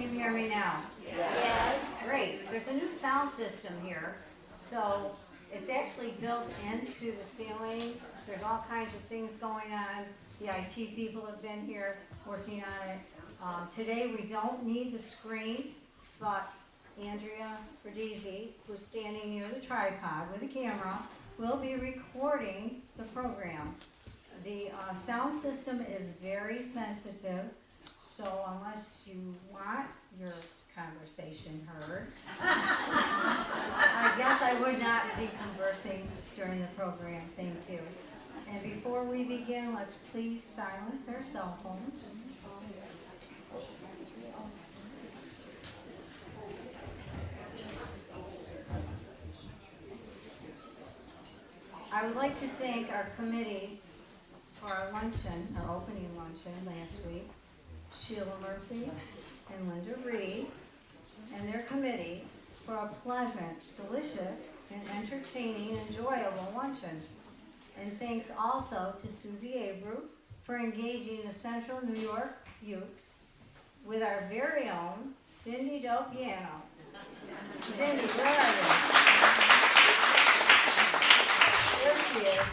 Can you hear me now? Yes. Great. There's a new sound system here. So it's actually built into the ceiling. There's all kinds of things going on. The IT people have been here working on it. Today we don't need the screen, but Andrea Fradisi, who's standing near the tripod with a camera, will be recording the program. The sound system is very sensitive, so unless you want your conversation heard, I guess I would not be conversing during the program. Thank you. And before we begin, let's please silence our cell phones. I would like to thank our committee for our luncheon, our opening luncheon last week. Sheila Murphy and Linda Reed and their committee for a pleasant, delicious, and entertaining, enjoyable luncheon. And thanks also to Susie Abreu for engaging the Central New York Ukes with our very own Cindy Del Piano. Cindy, where are you? There she is.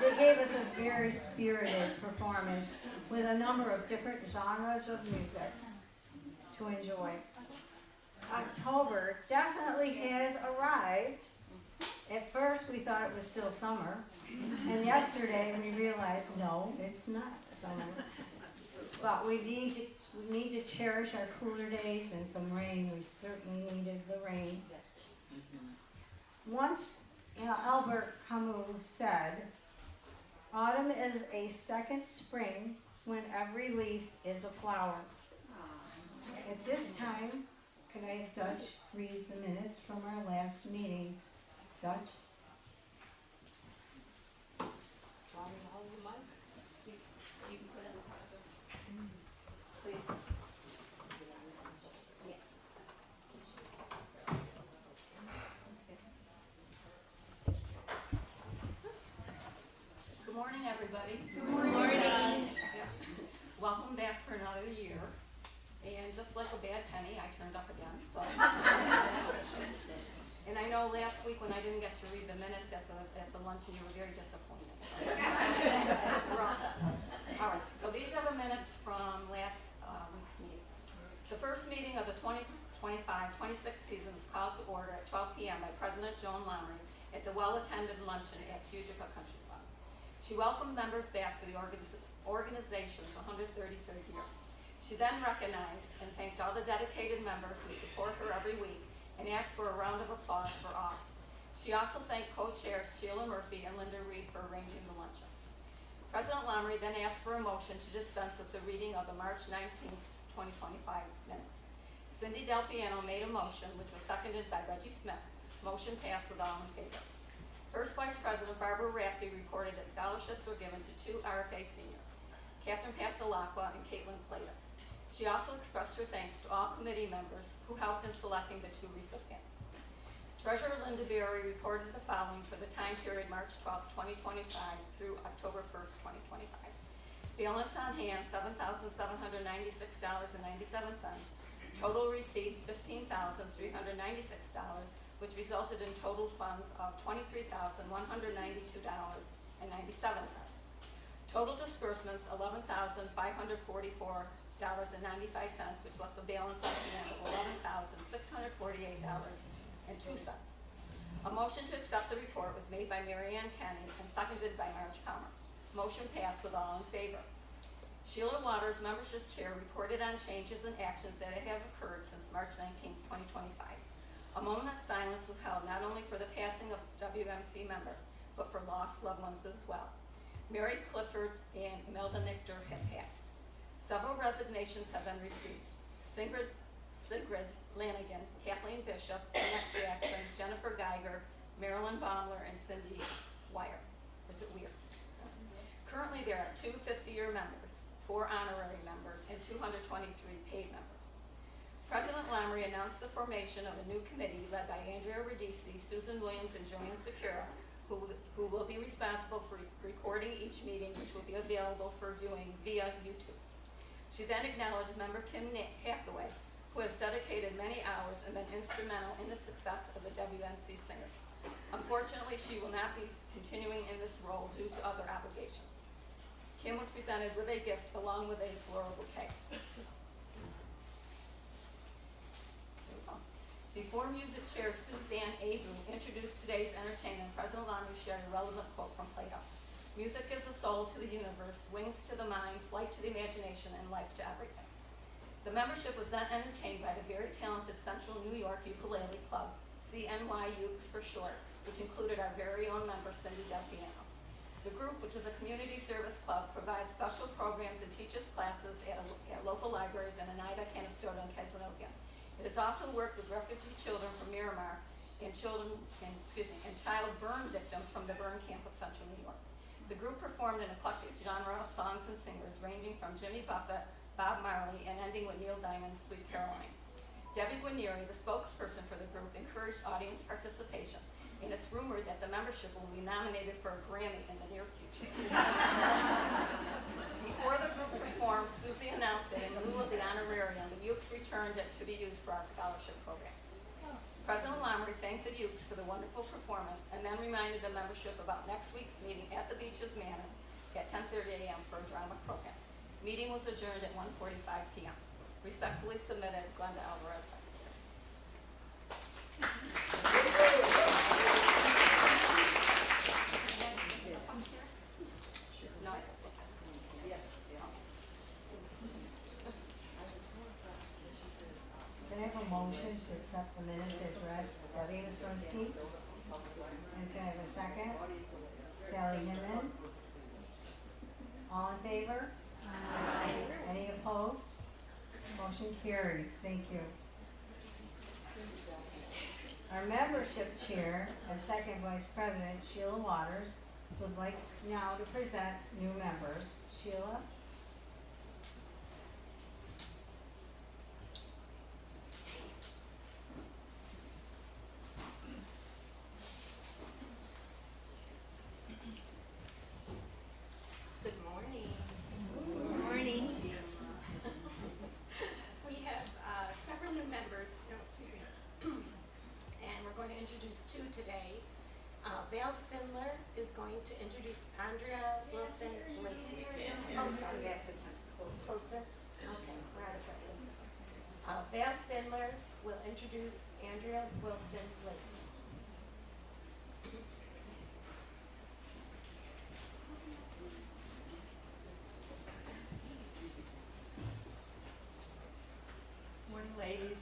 They gave us a very spirited performance with a number of different genres of music to enjoy. October definitely has arrived. At first we thought it was still summer, and yesterday we realized no, it's not summer. But we need to cherish our cooler days and some rain. We certainly needed the rain. Once Albert Camus said, "Autumn is a second spring when every leaf is a flower." At this time, could I have Dutch read the minutes from our last meeting? Dutch? Good morning, everybody. Good morning. Welcome back for another year. And just like a bad penny, I turned up again. So, and I know last week when I didn't get to read the minutes at the luncheon, you were very disappointed. So, we're all set. All right. So these are the minutes from last week's meeting. The first meeting of the 2025-26 season was called to order at 12 p.m. by President Joan Lamry at the well-attended luncheon at Tugica Country Club. She welcomed members back for the organization's 133rd year. She then recognized and thanked all the dedicated members who support her every week and asked for a round of applause for all. She also thanked co-chairs Sheila Murphy and Linda Reed for arranging the luncheon. President Lamry then asked for a motion to dispense with the reading of the March 19, 2025 minutes. Cindy Del Piano made a motion, which was seconded by Reggie Smith. Motion passed with all in favor. First Vice President Barbara Raffke reported that scholarships were given to 2 RFA seniors, Catherine Pastelacqua and Caitlin Platus. She also expressed her thanks to all committee members who helped in selecting the 2 recipients. Treasurer Linda Berry reported the following for the time period March 12, 2025 through October 1st, 2025. Balance on hand, $7,796.97. Total receipts, $15,396, which resulted in total funds of $23,192.97. Total disbursements, $11,544.95, which left the balance on hand of $11,648.02. A motion to accept the report was made by Mary Ann Kenny and seconded by Marge Palmer. Motion passed with all in favor. Sheila Waters, membership chair, reported on changes and actions that have occurred since March 19, 2025. A moment of silence was held not only for the passing of WMC members, but for lost loved ones as well. Mary Clifford and Imelda Nichter have passed. Several resignations have been received. Sigrid Lanigan, Kathleen Bishop, Annette Jackson, Jennifer Geiger, Marilyn Baumler, and Cindy Weir. Is it Weir? Currently there are 2 50-year members, 4 honorary members, and 223 paid members. President Lamry announced the formation of a new committee led by Andrea Radici, Susan Williams, and Joanne Secura, who will be responsible for recording each meeting, which will be available for viewing via YouTube. She then acknowledged member Kim Hathaway, who has dedicated many hours and been instrumental in the success of the WNC Singers. Unfortunately, she will not be continuing in this role due to other obligations. Kim was presented with a gift along with a floral bouquet. Before music chair Suzanne Abu introduced today's entertainment, President Laundrie shared a relevant quote from Plato. Music gives a soul to the universe, wings to the mind, flight to the imagination, and life to everything. The membership was then entertained by the very talented Central New York Ukulele Club, CNY Ukes for short, which included our very own member, Cindy Del Piano. The group, which is a community service club, provides special programs and teaches classes at local libraries in Oneida, Canastota, and Casanova. It has also worked with refugee children from Miramar and child burn victims from the burn camp of Central New York. The group performed an eclectic genre of songs and singers ranging from Jimmy Buffett, Bob Marley, and ending with Neil Diamond's Sweet Caroline. Debbie Guarnieri, the spokesperson for the group, encouraged audience participation, and it's rumored that the membership will be nominated for a Grammy in the near future. Before the group performed, Susie announced that in lieu of the honorarium, the Ukes returned it to be used for our scholarship program. President Laundrie thanked the Ukes for the wonderful performance and then reminded the membership about next week's meeting at the Beaches Manor at 10:30 a.m. for a drama program. Meeting was adjourned at 1:45 p.m. Respectfully submitted, Glenda Alvarez, Secretary. No. Can I have a motion to accept the minutes as read? Debbie Wasserstein? And can I have a second? Sally Hinman? All in favor? Aye. Any opposed? Motion carries. Thank you. Our membership chair and second vice president, Sheila Waters, would like now to present new members. Sheila? Good morning. Good morning. We have several new members, and we're going to introduce two today. Val Spindler is going to introduce Andrea Wilson Lacey. Oh, sorry, we have to closer. Okay, we're out of practice. Val Spindler will introduce Andrea Wilson Lacey. Morning, ladies.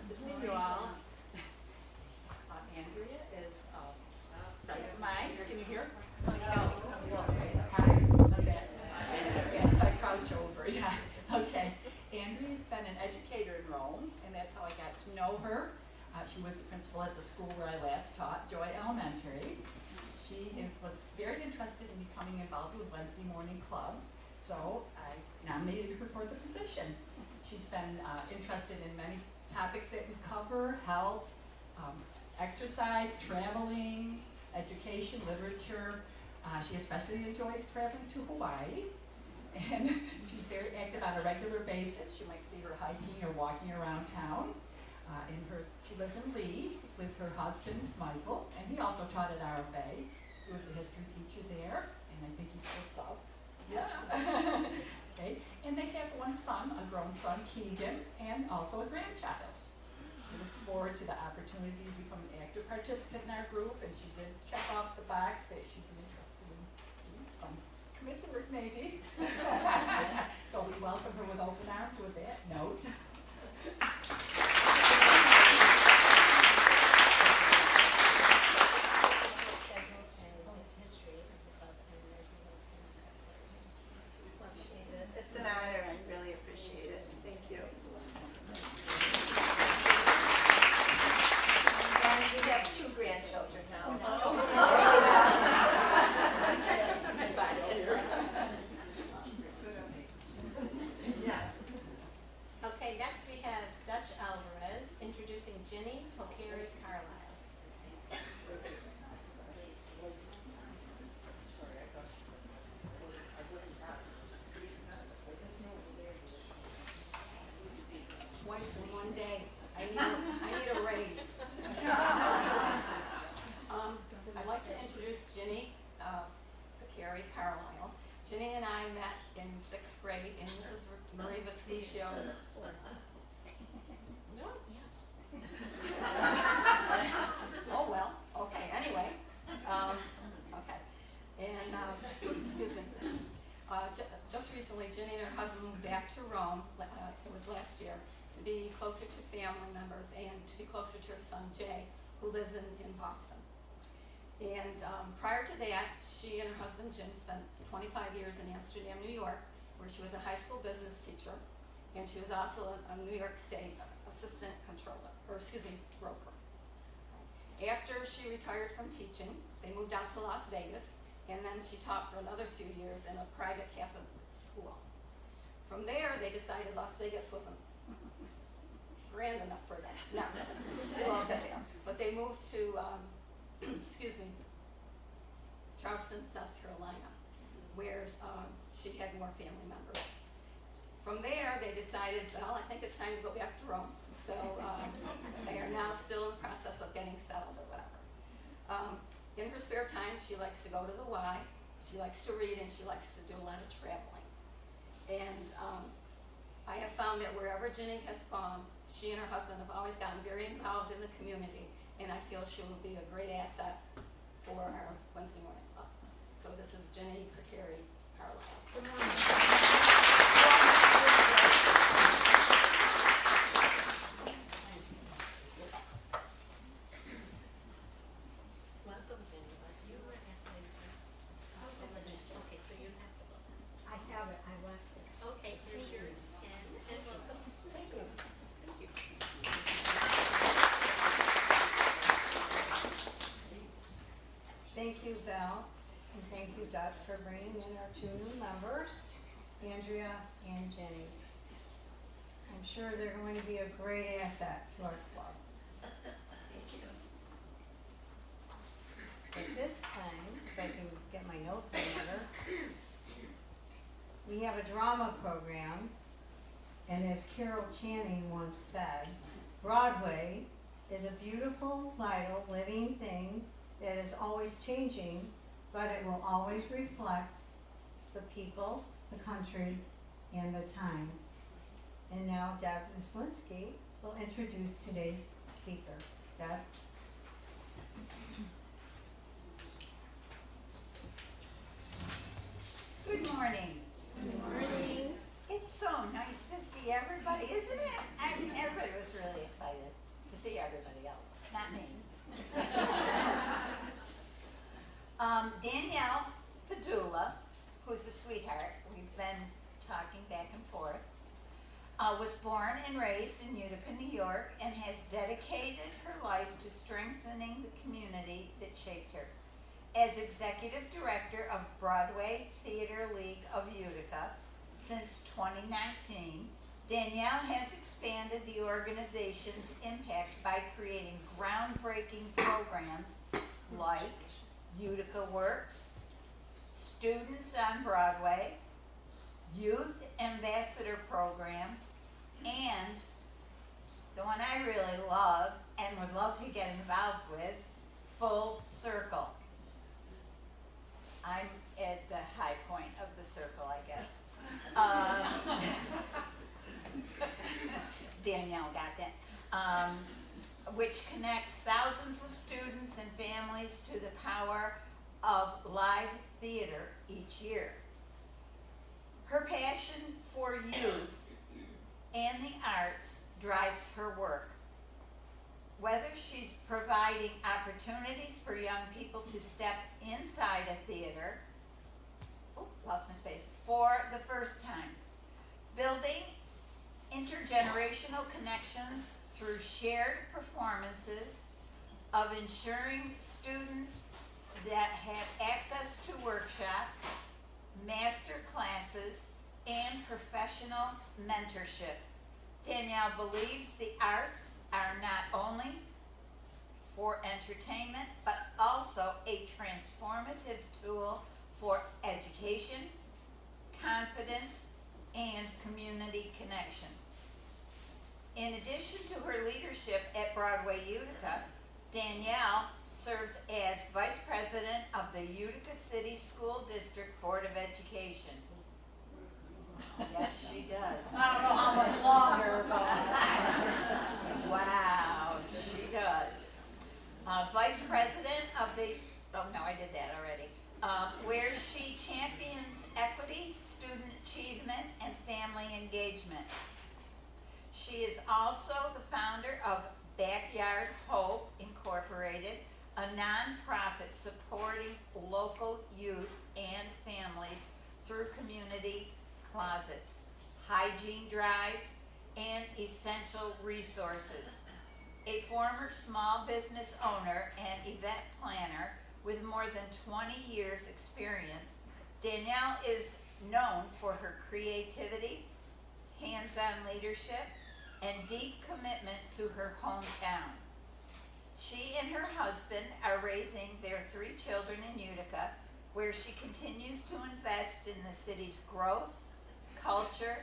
Good to see you all. Andrea is a friend of mine. Can you hear? Hi. Okay. If I crouch over, yeah. Okay. Andrea's been an educator in Rome, and that's how I got to know her. She was the principal at the school where I last taught, Joy Elementary. She was very interested in becoming involved with Wednesday Morning Club, so I nominated her for the position. She's been interested in many topics that we cover: health, exercise, traveling, education, literature. She especially enjoys traveling to Hawaii, and she's very active on a regular basis. You might see her hiking or walking around town. She lives in Lee with her husband, Michael, and he also taught at RFA. He was a history teacher there, and I think he still subs. Yes. Okay, and they have one son, a grown son, Keegan, and also a grandchild. She looks forward to the opportunity to become an active participant in our group, and she did check off the box that she'd be interested in doing some committee work maybe. So we welcome her with open arms with that note. It's an honor. I really appreciate it. Thank you. And we have two grandchildren now. Okay, next we have to her son Jay, who lives in Boston. And prior to that, she and her husband Jim spent 25 years in Amsterdam, New York, where she was a high school business teacher, and she was also a New York State assistant controller, broker. After she retired from teaching, they moved out to Las Vegas, and then she taught for another few years in a private Catholic school. From there, they decided Las Vegas wasn't grand enough for them. No, she loved it there. But they moved to, Charleston, South Carolina, where she had more family members. From there, they decided, well, I think it's time to go back to Rome. So they are now still in the process of getting settled or whatever. In her spare time, she likes to go to the Y, she likes to read, and she likes to do a lot of traveling. And I have found that wherever Ginny has gone, she and her husband have always gotten very involved in the community, and I feel she will be a great asset for our Wednesday morning club. So this is Ginny Kakari Carlisle. Good morning. Welcome, Jenny, but you were at the, okay, so you have the book. I have it, I left it. Okay, here's your pen, and welcome. Thank you. Thank you. Thank you, Val, and thank you, Doug, for bringing in our two new members, Andrea and Jenny. I'm sure they're going to be a great asset to our club. Thank you. At this time, if I can get my notes in order, we have a drama program, and as Carol Channing once said, Broadway is a beautiful, vital, living thing that is always changing, but it will always reflect the people, the country, and the time. And now Deb Mislinski will introduce today's speaker. Deb? Good morning. Good morning. It's so nice to see everybody, isn't it? I mean, everybody was really excited to see everybody else, not me. Danielle Padula, who's a sweetheart, we've been talking back and forth, was born and raised in Utica, New York, and has dedicated her life to strengthening the community that shaped her. As Executive Director of Broadway Theater League of Utica since 2019, Danielle has expanded the organization's impact by creating groundbreaking programs like Utica Works, Students on Broadway, Youth Ambassador Program, and the one I really love and would love to get involved with, Full Circle. I'm at the high point of the circle, I guess. Danielle got that. Which connects thousands of students and families to the power of live theater each year. Her passion for youth and the arts drives her work. Whether she's providing opportunities for young people to step inside a theater, for the first time, building intergenerational connections through shared performances, of ensuring students that have access to workshops, master classes, and professional mentorship. Danielle believes the arts are not only for entertainment, but also a transformative tool for education, confidence, and community connection. In addition to her leadership at Broadway Utica, Danielle serves as Vice President of the Utica City School District Board of Education. Yes, she does. I don't know how much longer, but. Wow, she does. Vice President of the, oh no, I did that already. Where she champions equity, student achievement, and family engagement. She is also the founder of Backyard Hope Incorporated, a nonprofit supporting local youth and families through community closets, hygiene drives, and essential resources. A former small business owner and event planner with more than 20 years experience, Danielle is known for her creativity, hands-on leadership, and deep commitment to her hometown. She and her husband are raising their 3 children in Utica, where she continues to invest in the city's growth, culture,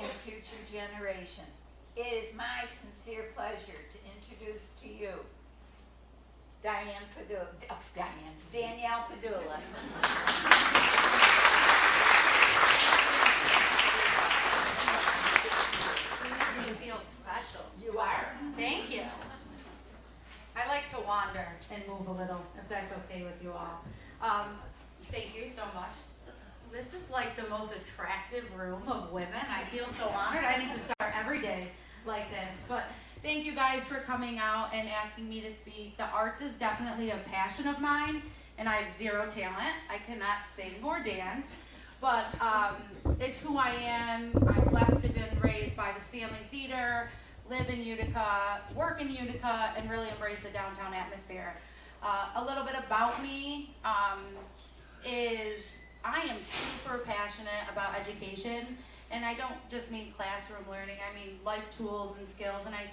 and future generations. It is my sincere pleasure to introduce to you Danielle Padula. You make me feel special. You are. Thank you. I like to wander and move a little, if that's okay with you all. Thank you so much. This is like the most attractive room of women. I feel so honored. I need to start every day like this. But thank you guys for coming out and asking me to speak. The arts is definitely a passion of mine, and I have zero talent. I cannot sing or dance, but it's who I am. I'm blessed to have been raised by the Stanley Theater, live in Utica, work in Utica, and really embrace the downtown atmosphere. A little bit about me is I am super passionate about education, and I don't just mean classroom learning, I mean life tools and skills, and I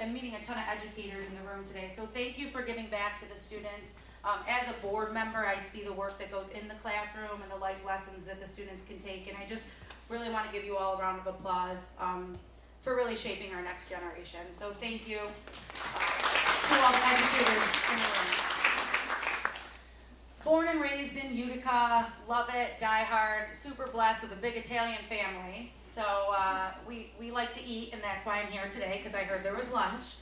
am meeting a ton of educators in the room today, so thank you for giving back to the students. As a board member, I see the work that goes in the classroom and the life lessons that the students can take, and I just really want to give you all a round of applause for really shaping our next generation. So thank you to all the educators in the room. Born and raised in Utica, love it, die hard, super blessed with a big Italian family. So we like to eat, and that's why I'm here today, because I heard there was lunch.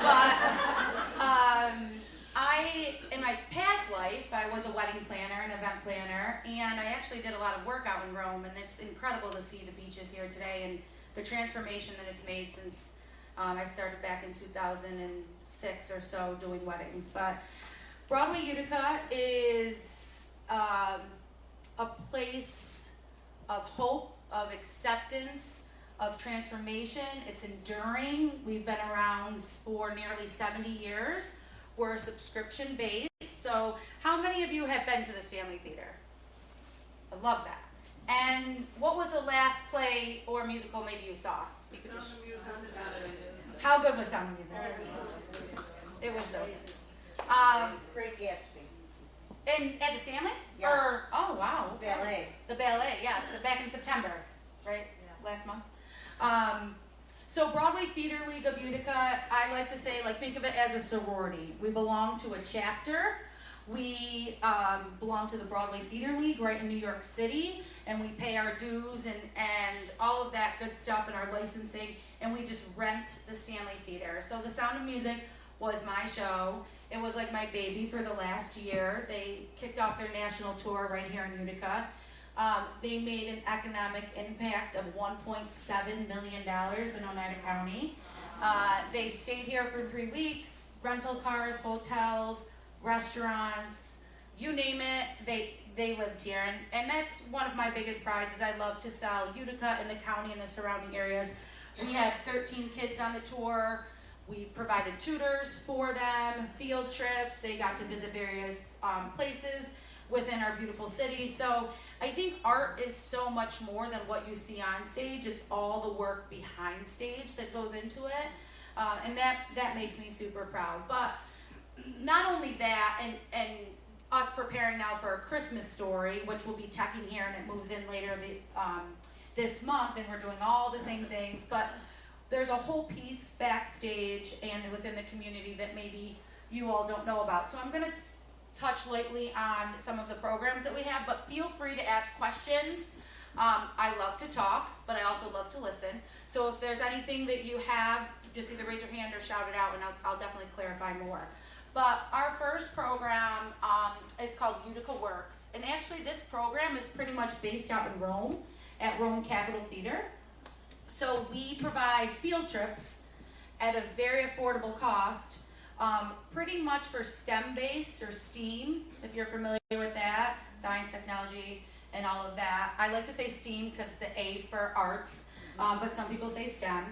But in my past life, I was a wedding planner and event planner, and I actually did a lot of work out in Rome, and it's incredible to see the beaches here today and the transformation that it's made since I started back in 2006 or so doing weddings. But Broadway Utica is a place of hope, of acceptance, of transformation. It's enduring. We've been around for nearly 70 years. We're subscription based. So how many of you have been to the Stanley Theater? I love that. And what was the last play or musical maybe you saw? You could just... How good was Sound of Music? It was so good. Great Gatsby. And at the Stanley? Yes. Or, oh wow. Okay. Ballet. The ballet, yes, back in September, right? Yeah. Last month. So Broadway Theater League of Utica, I like to say, like, think of it as a sorority. We belong to a chapter. We belong to the Broadway Theater League right in New York City, and we pay our dues and all of that good stuff and our licensing, and we just rent the Stanley Theater. So The Sound of Music was my show. It was like my baby for the last year. They kicked off their national tour right here in Utica. They made an economic impact of $1.7 million in Oneida County. They stayed here for 3 weeks, rental cars, hotels, restaurants, you name it, they lived here. And that's one of my biggest prides is I love to sell Utica and the county and the surrounding areas. We had 13 kids on the tour. We provided tutors for them, field trips. They got to visit various places within our beautiful city. So I think art is so much more than what you see on stage. It's all the work behind stage that goes into it. And that makes me super proud. But not only that, and us preparing now for a Christmas story, which will be teching here and it moves in later this month, and we're doing all the same things, but there's a whole piece backstage and within the community that maybe you all don't know about. So I'm gonna touch lightly on some of the programs that we have, but feel free to ask questions. I love to talk, but I also love to listen. So if there's anything that you have, just either raise your hand or shout it out, and I'll definitely clarify more. But our first program is called Utica Works, and actually this program is pretty much based out in Rome, at Rome Capitol Theater. So we provide field trips at a very affordable cost, pretty much for STEM-based or STEAM, if you're familiar with that, science, technology, and all of that. I like to say STEAM because the A for arts, but some people say STEM.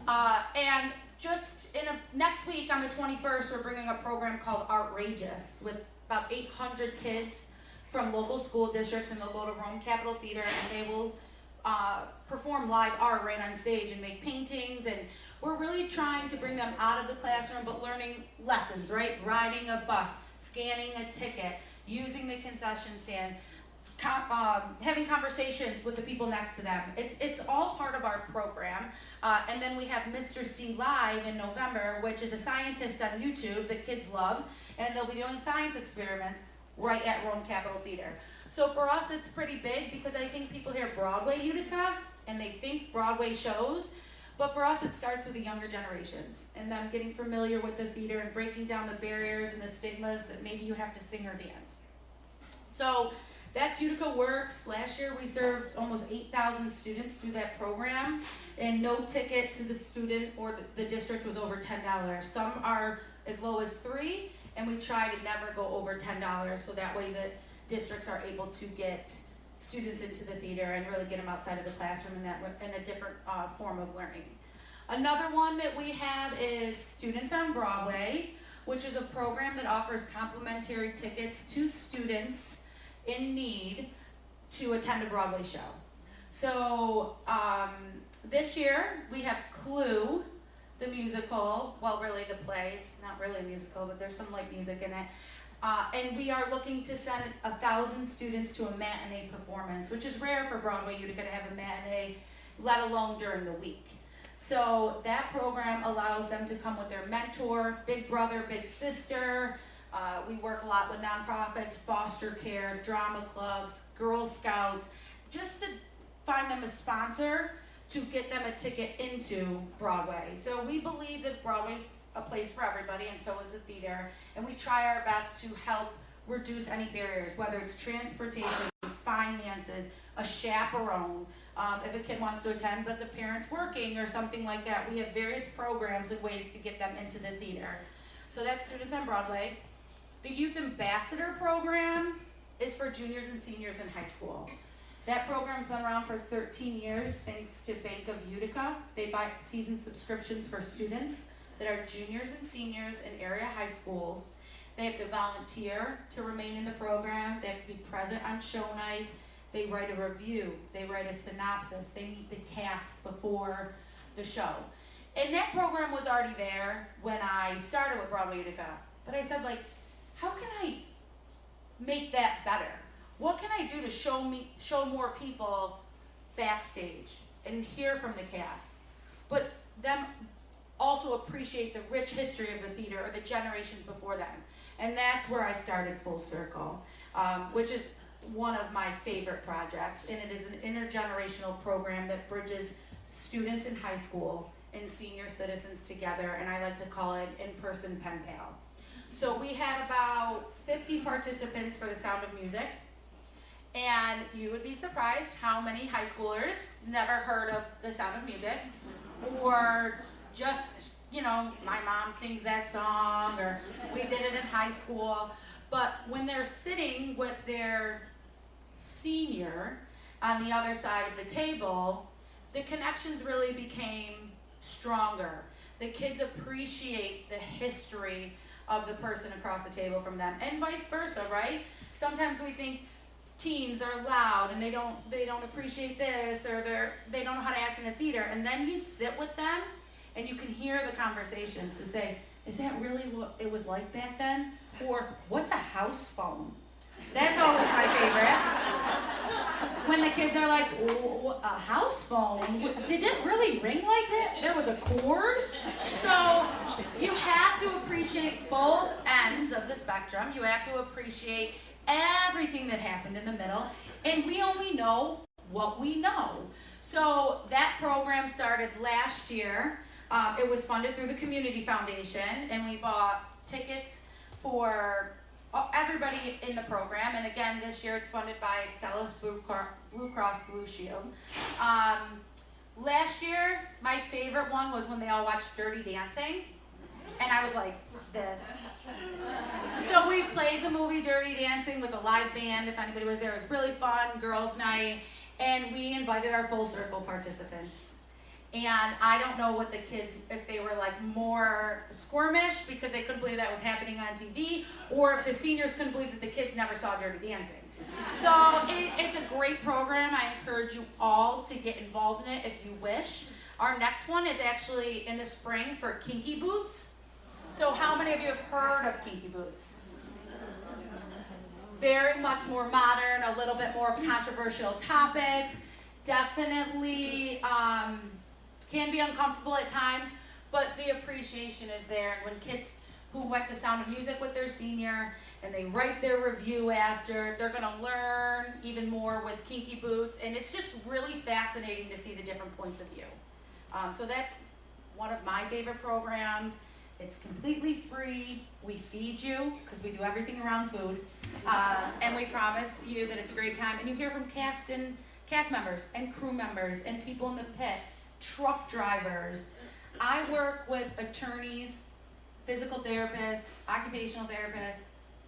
And just next week on the 21st, we're bringing a program called Outrageous with about 800 kids from local school districts, and they'll go to Rome Capitol Theater, and they will perform live art right on stage and make paintings. And we're really trying to bring them out of the classroom, but learning lessons, right? Riding a bus, scanning a ticket, using the concession stand, having conversations with the people next to them. It's all part of our program. And then we have Mr. C Live in November, which is a scientist on YouTube that kids love, and they'll be doing science experiments right at Rome Capitol Theater. So for us, it's pretty big because I think people hear Broadway Utica and they think Broadway shows, but for us, it starts with the younger generations and them getting familiar with the theater and breaking down the barriers and the stigmas that maybe you have to sing or dance. So that's Utica Works. Last year, we served almost 8,000 students through that program, and no ticket to the student or the district was over $10. Some are as low as $3, and we try to never go over $10, so that way the districts are able to get students into the theater and really get them outside of the classroom in a different form of learning. Another one that we have is Students on Broadway, which is a program that offers complimentary tickets to students in need to attend a Broadway show. So this year we have Clue, the musical, well, really the play. It's not really a musical, but there's some light music in it. And we are looking to send 1,000 students to a matinee performance, which is rare for Broadway Utica to have a matinee, let alone during the week. So that program allows them to come with their mentor, big brother, big sister. We work a lot with nonprofits, foster care, drama clubs, Girl Scouts, just to find them a sponsor to get them a ticket into Broadway. So we believe that Broadway's a place for everybody, and so is the theater, and we try our best to help reduce any barriers, whether it's transportation, finances, a chaperone, if a kid wants to attend but the parent's working or something like that. We have various programs and ways to get them into the theater. So that's Students on Broadway. The Youth Ambassador Program is for juniors and seniors in high school. That program's been around for 13 years thanks to Bank of Utica. They buy season subscriptions for students that are juniors and seniors in area high schools. They have to volunteer to remain in the program. They have to be present on show nights. They write a review. They write a synopsis. They meet the cast before the show. And that program was already there when I started with Broadway Utica. But I said, like, how can I make that better? What can I do to show more people backstage and hear from the cast, but them also appreciate the rich history of the theater or the generations before them? And that's where I started Full Circle, which is one of my favorite projects, and it is an intergenerational program that bridges students in high school and senior citizens together, and I like to call it in-person pen pal. So we had about 50 participants for the Sound of Music, and you would be surprised how many high schoolers never heard of the Sound of Music, or just, you know, my mom sings that song, or we did it in high school. But when they're sitting with their senior on the other side of the table, the connections really became stronger. The kids appreciate the history of the person across the table from them, and vice versa, right? Sometimes we think teens are loud and they don't appreciate this, or they don't know how to act in a theater, and then you sit with them and you can hear the conversations to say, is that really what it was like back then? Or what's a house phone? That's always my favorite. When the kids are like, a house phone? Did it really ring like that? There was a cord? So you have to appreciate both ends of the spectrum. You have to appreciate everything that happened in the middle. And we only know what we know. So that program started last year. It was funded through the Community Foundation, and we bought tickets for everybody in the program. And again, this year it's funded by Excellus Blue Cross Blue Shield. Last year, my favorite one was when they all watched Dirty Dancing, and I was like, this. So we played the movie Dirty Dancing with a live band. If anybody was there, it was really fun, girls' night, and we invited our full circle participants. And I don't know what the kids, if they were like more squirmish because they couldn't believe that was happening on TV, or if the seniors couldn't believe that the kids never saw Dirty Dancing. So it's a great program. I encourage you all to get involved in it if you wish. Our next one is actually in the spring for Kinky Boots. So how many of you have heard of Kinky Boots? Very much more modern, a little bit more of controversial topics. Definitely can be uncomfortable at times, but the appreciation is there. And when kids who went to Sound of Music with their senior and they write their review after, they're gonna learn even more with Kinky Boots, and it's just really fascinating to see the different points of view. So that's one of my favorite programs. It's completely free. We feed you, because we do everything around food, and we promise you that it's a great time. And you hear from cast members and crew members and people in the pit, truck drivers. I work with attorneys, physical therapists, occupational therapists,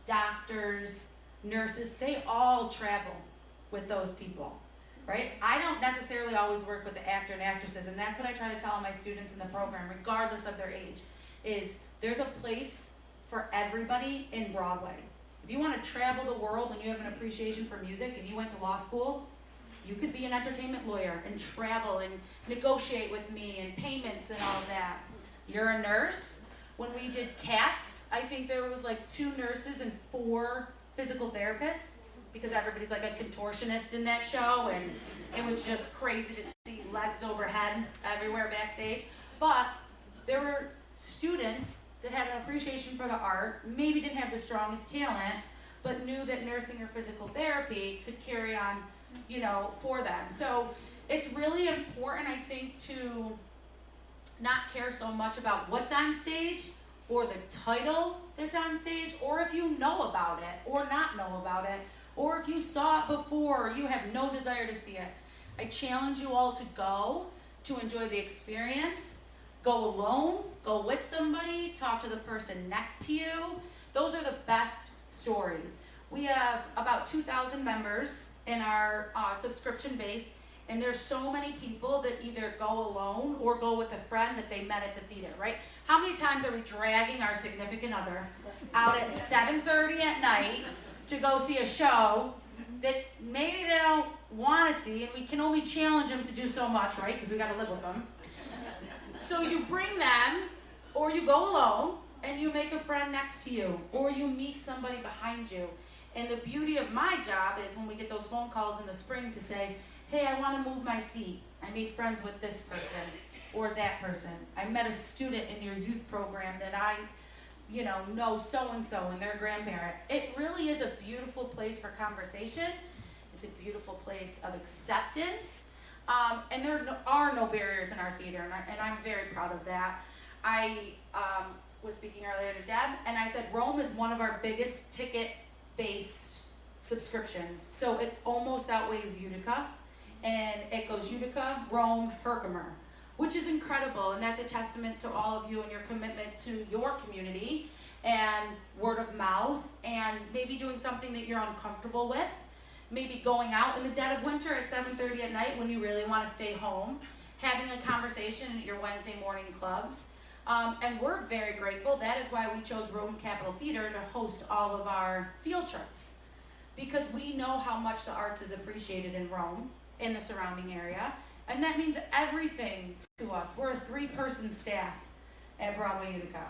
doctors, nurses. They all travel with those people, right? I don't necessarily always work with the actor and actresses, and that's what I try to tell my students in the program, regardless of their age, is there's a place for everybody in Broadway. If you want to travel the world and you have an appreciation for music and you went to law school, you could be an entertainment lawyer and travel and negotiate with me and payments and all of that. You're a nurse. When we did Cats, I think there was like 2 nurses and 4 physical therapists, because everybody's like a contortionist in that show, and it was just crazy to see legs overhead everywhere backstage. But there were students that had an appreciation for the art, maybe didn't have the strongest talent, but knew that nursing or physical therapy could carry on, for them. So it's really important, I think, to not care so much about what's on stage or the title that's on stage, or if you know about it or not know about it, or if you saw it before or you have no desire to see it. I challenge you all to go, to enjoy the experience. Go alone, go with somebody, talk to the person next to you. Those are the best stories. We have about 2,000 members in our subscription base, and there's so many people that either go alone or go with a friend that they met at the theater, right? How many times are we dragging our significant other out at 7:30 at night to go see a show that maybe they don't want to see, and we can only challenge them to do so much, right? Because we got to live with them. So you bring them, or you go alone, and you make a friend next to you, or you meet somebody behind you. And the beauty of my job is when we get those phone calls in the spring to say, hey, I want to move my seat. I made friends with this person or that person. I met a student in your youth program that I, know so-and-so and their grandparent. It really is a beautiful place for conversation. It's a beautiful place of acceptance. And there are no barriers in our theater, and I'm very proud of that. I was speaking earlier to Deb, and I said Rome is one of our biggest ticket-based subscriptions. So it almost outweighs Utica, and it goes Utica, Rome, Herkimer, which is incredible, and that's a testament to all of you and your commitment to your community and word of mouth, and maybe doing something that you're uncomfortable with. Maybe going out in the dead of winter at 7:30 at night when you really want to stay home, having a conversation at your Wednesday morning clubs. And we're very grateful. That is why we chose Rome Capitol Theater to host all of our field trips, because we know how much the arts is appreciated in Rome, in the surrounding area, and that means everything to us. We're a 3-person staff at Broadway Utica,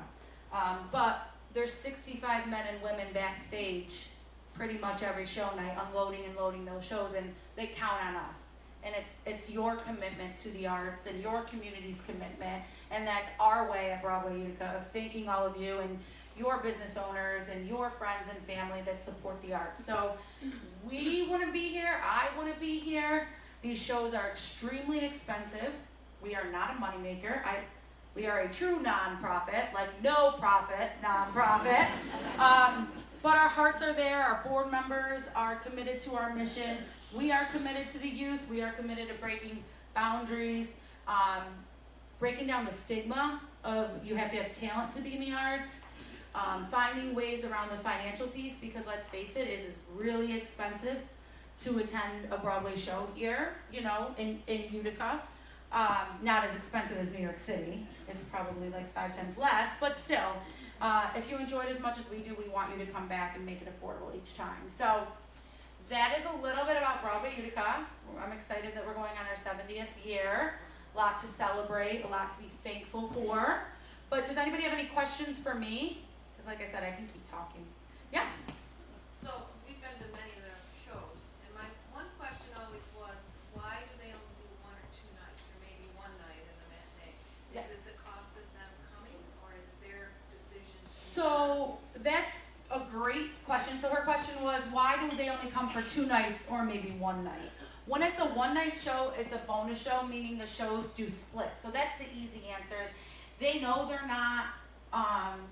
but there's 65 men and women backstage pretty much every show night, unloading and loading those shows, and they count on us. And it's your commitment to the arts and your community's commitment, and that's our way at Broadway Utica of thanking all of you and your business owners and your friends and family that support the arts. So we want to be here, I want to be here. These shows are extremely expensive. We are not a moneymaker. We are a true nonprofit, like no profit nonprofit. But our hearts are there. Our board members are committed to our mission. We are committed to the youth. We are committed to breaking boundaries. breaking down the stigma of you have to have talent to be in the arts, finding ways around the financial piece, because let's face it, it is really expensive to attend a Broadway show here, you know, in Utica. Not as expensive as New York City. It's probably like 5 times less, but still, if you enjoy it as much as we do, we want you to come back and make it affordable each time. So that is a little bit about Broadway Utica. I'm excited that we're going on our 70th year. A lot to celebrate, a lot to be thankful for. But does anybody have any questions for me? Because like I said, I can keep talking. Yeah? So we've been to many of their shows, and my one question always was, why do they only do 1 or 2 nights, or maybe 1 night and a matinee? Yeah. Is it the cost of them coming, or is it their decision? So that's a great question. So her question was, why do they only come for 2 nights or maybe 1 night? When it's a 1-night show, it's a bonus show, meaning the shows do split. So that's the easy answers. They know they're not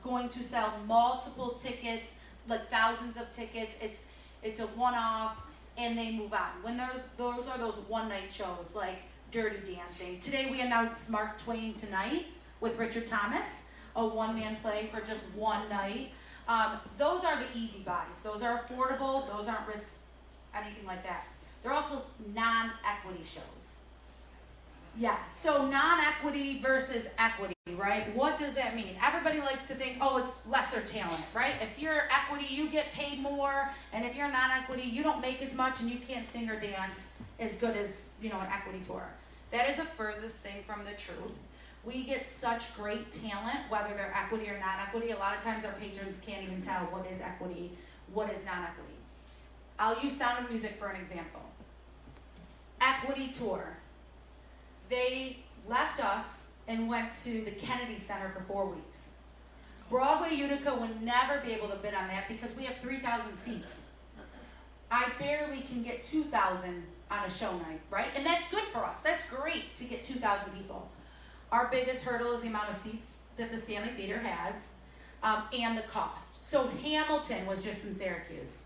going to sell multiple tickets, like thousands of tickets. It's a one-off, and they move on. When those are those 1-night shows, like Dirty Dancing. Today we announced Mark Twain Tonight with Richard Thomas, a one-man play for just 1 night. Those are the easy buys. Those are affordable. Those aren't risks, anything like that. They're also non-equity shows. Yeah, so non-equity versus equity, right? What does that mean? Everybody likes to think, oh, it's lesser talent, right? If you're equity, you get paid more, and if you're non-equity, you don't make as much and you can't sing or dance as good as, you know, an equity tour. That is the furthest thing from the truth. We get such great talent, whether they're equity or non-equity. A lot of times our patrons can't even tell what is equity, what is non-equity. I'll use Sound of Music for an example. Equity tour. They left us and went to the Kennedy Center for 4 weeks. Broadway Utica would never be able to bid on that because we have 3,000 seats. I barely can get 2,000 on a show night, right? And that's good for us. That's great to get 2,000 people. Our biggest hurdle is the amount of seats that the Stanley Theater has, and the cost. So Hamilton was just in Syracuse.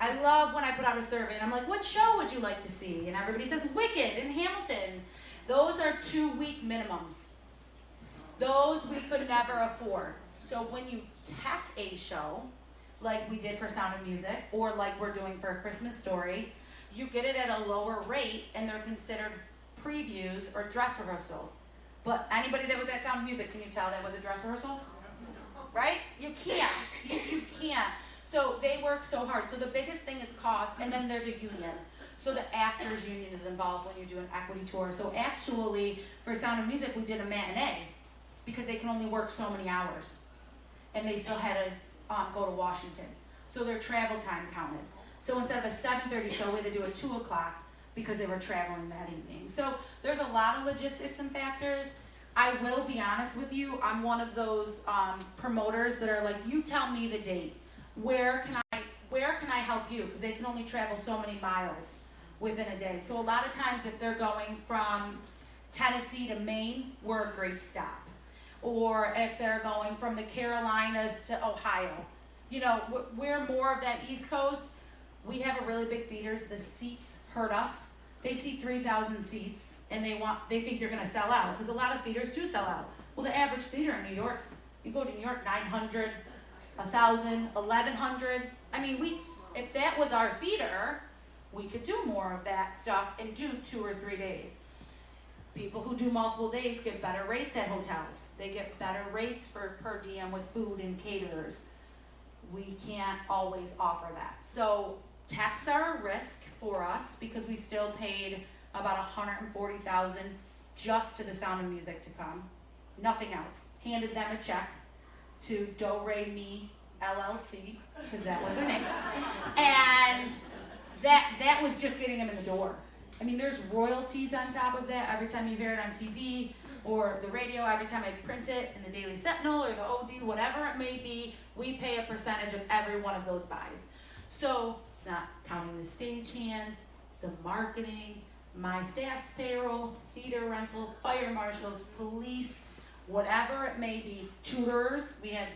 I love when I put out a survey and I'm like, what show would you like to see? And everybody says Wicked in Hamilton. Those are 2-week minimums. Those we could never afford. So when you tack a show, like we did for Sound of Music, or like we're doing for A Christmas Story, you get it at a lower rate and they're considered previews or dress rehearsals. But anybody that was at Sound of Music, can you tell that was a dress rehearsal? Right? You can't. You can't. So they work so hard. So the biggest thing is cost, and then there's a union. So the actors union is involved when you do an equity tour. So actually, for Sound of Music, we did a matinee because they can only work so many hours. And they still had to go to Washington. So their travel time counted. So instead of a 7:30 show, we had to do a 2 o'clock because they were traveling that evening. So there's a lot of logistics and factors. I will be honest with you, I'm one of those promoters that are like, you tell me the date. Where can I help you? Because they can only travel so many miles within a day. So a lot of times if they're going from Tennessee to Maine, we're a great stop. Or if they're going from the Carolinas to Ohio, you know, we're more of that East Coast. We have a really big theaters. The seats hurt us. They seat 3,000 seats and they think you're gonna sell out because a lot of theaters do sell out. Well, the average theater in New York, you go to New York, 900, 1,000, 1,100. I mean, if that was our theater, we could do more of that stuff and do 2 or 3 days. People who do multiple days get better rates at hotels. They get better rates for per diem with food and caterers. We can't always offer that. So tax are a risk for us because we still paid about $140,000 just to the Sound of Music to come. Nothing else. Handed them a check to Do Re Mi LLC, because that was their name. And that was just getting them in the door. I mean, there's royalties on top of that every time you hear it on TV or the radio, every time I print it in the Daily Sentinel or the OD, whatever it may be, we pay a percentage of every one of those buys. So it's not counting the stagehands, the marketing, my staff's payroll, theater rental, fire marshals, police, whatever it may be, tutors. We had,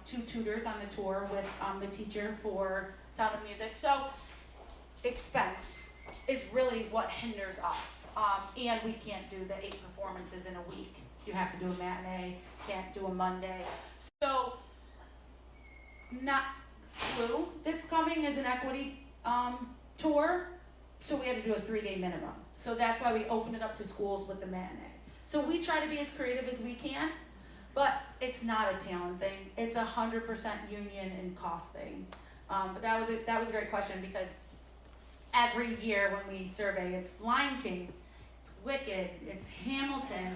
2 tutors on the tour with the teacher for Sound of Music. So expense is really what hinders us. And we can't do the 8 performances in a week. You have to do a matinee, can't do a Monday. So, not Blue that's coming is an equity tour, so we had to do a 3-day minimum. So that's why we opened it up to schools with the matinee. So we try to be as creative as we can, but it's not a talent thing. It's 100% union and cost thing. But that was a great question, because every year when we survey, it's Lion King, it's Wicked, it's Hamilton,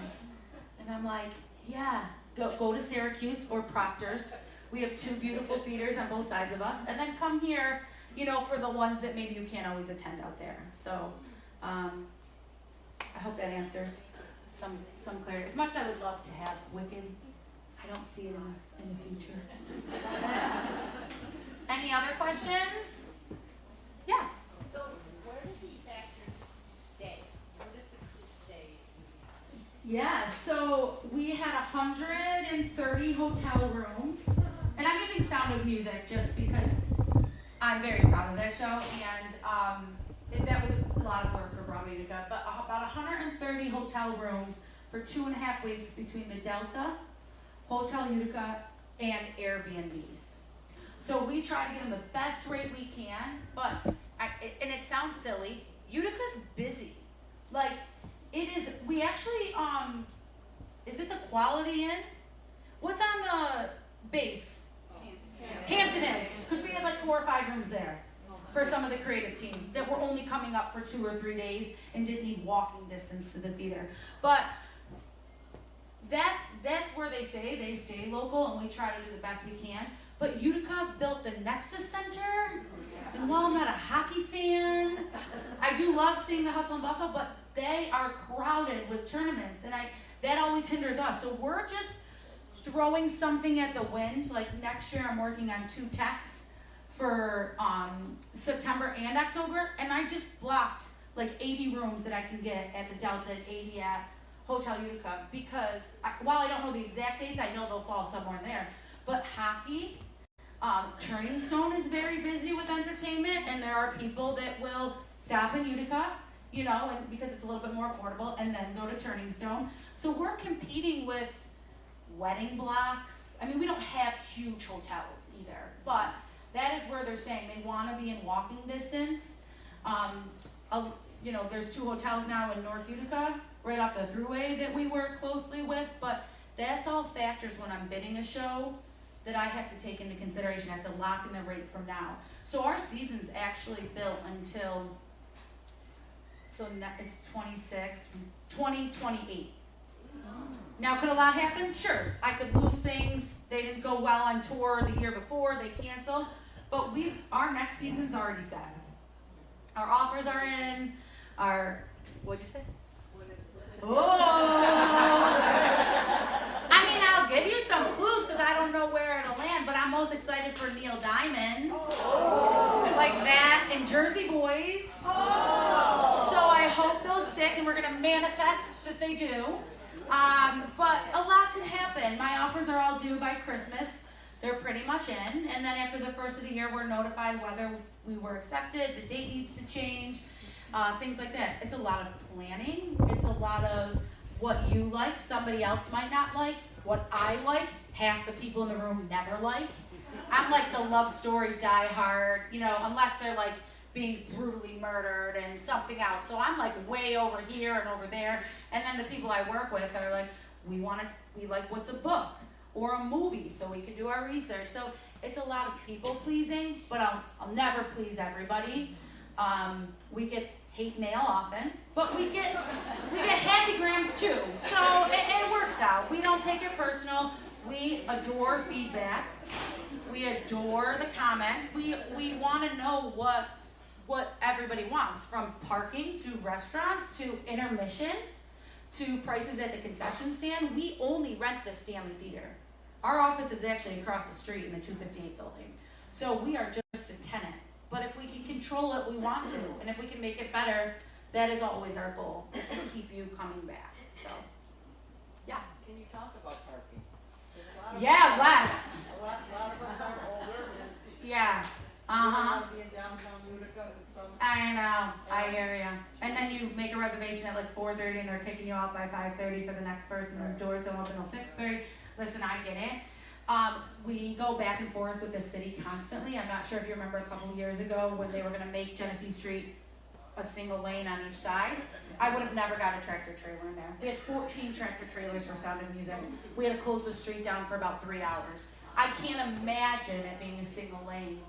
and I'm like, yeah, go to Syracuse or Proctor's. We have 2 beautiful theaters on both sides of us, and then come here, you know, for the ones that maybe you can't always attend out there. So, I hope that answers some clarity. As much as I would love to have Wicked, I don't see it in the future. Any other questions? Yeah. So where do these actors stay? Where does the crew stay? Yeah, so we had 130 hotel rooms, and I'm using Sound of Music just because I'm very proud of that show, and that was a lot of work for Broadway Utica, but about 130 hotel rooms for 2.5 weeks between the Delta, Hotel Utica, and Airbnbs. So we try to give them the best rate we can, but, and it sounds silly, Utica's busy. Like, it is, we actually, is it the Quality Inn? What's on the base? Hampton Inn, because we had like 4 or 5 rooms there for some of the creative team that were only coming up for 2 or 3 days and didn't need walking distance to the theater. But that's where they stay local, and we try to do the best we can. But Utica built the Nexus Center, and while I'm not a hockey fan, I do love seeing the hustle and bustle, but they are crowded with tournaments, and that always hinders us. So we're just throwing something at the wind. Like next year I'm working on 2 techs for September and October, and I just blocked like 80 rooms that I can get at the Delta and 80 at Hotel Utica, because while I don't know the exact dates, I know they'll fall somewhere in there. But hockey, Turning Stone is very busy with entertainment, and there are people that will stop in Utica, you know, and because it's a little bit more affordable, and then go to Turning Stone. So we're competing with wedding blocks. I mean, we don't have huge hotels either, but that is where they're saying they want to be in walking distance. You know, there's 2 hotels now in North Utica, right off the thruway, that we work closely with, but that's all factors when I'm bidding a show that I have to take into consideration. I have to lock in the rate from now. So our season's actually built until, it's 2028. Now, could a lot happen? Sure. I could lose things. They didn't go well on tour the year before, they canceled. But our next season's already set. Our offers are in, what'd you say? Oh! I mean, I'll give you some clues because I don't know where it'll land, but I'm most excited for Neil Diamond. Oh. Like that and Jersey Boys. Oh. So I hope those stick, and we're going to manifest that they do. But a lot can happen. My offers are all due by Christmas. They're pretty much in. And then after the first of the year, we're notified whether we were accepted, the date needs to change. Things like that. It's a lot of planning. It's a lot of what you like, somebody else might not like. What I like, half the people in the room never like. I'm like the love story die hard, you know, unless they're like being brutally murdered and something else. So I'm like way over here and over there. And then the people I work with are like, we like what's a book or a movie so we can do our research. So it's a lot of people pleasing, but I'll never please everybody. We get hate mail often, but we get happy grams too. So it works out. We don't take it personal. We adore feedback. We adore the comments. We want to know what everybody wants, from parking to restaurants to intermission to prices at the concession stand. We only rent the Stanley Theater. Our office is actually across the street in the 258 building. So we are just a tenant. But if we can control it, we want to. And if we can make it better, that is always our goal, is to keep you coming back. So, yeah. Can you talk about parking? There's a lot of Yeah, us- Wes. A lot of us are older and Yeah. we don't want to be in downtown Utica with some. I know. I hear ya. And then you make a reservation at like like 4:30 and they're kicking you out by 5:30 for the next person, and the doors don't open till 6:30. Listen, I get it. We go back and forth with the city constantly. I'm not sure if you remember a couple of years ago when they were gonna make Genesee Street a single lane on each side. I would have never got a tractor trailer in there. We had 14 tractor trailers for Sound of Music. We had to close the street down for about 3 hours. I can't imagine it being a single lane.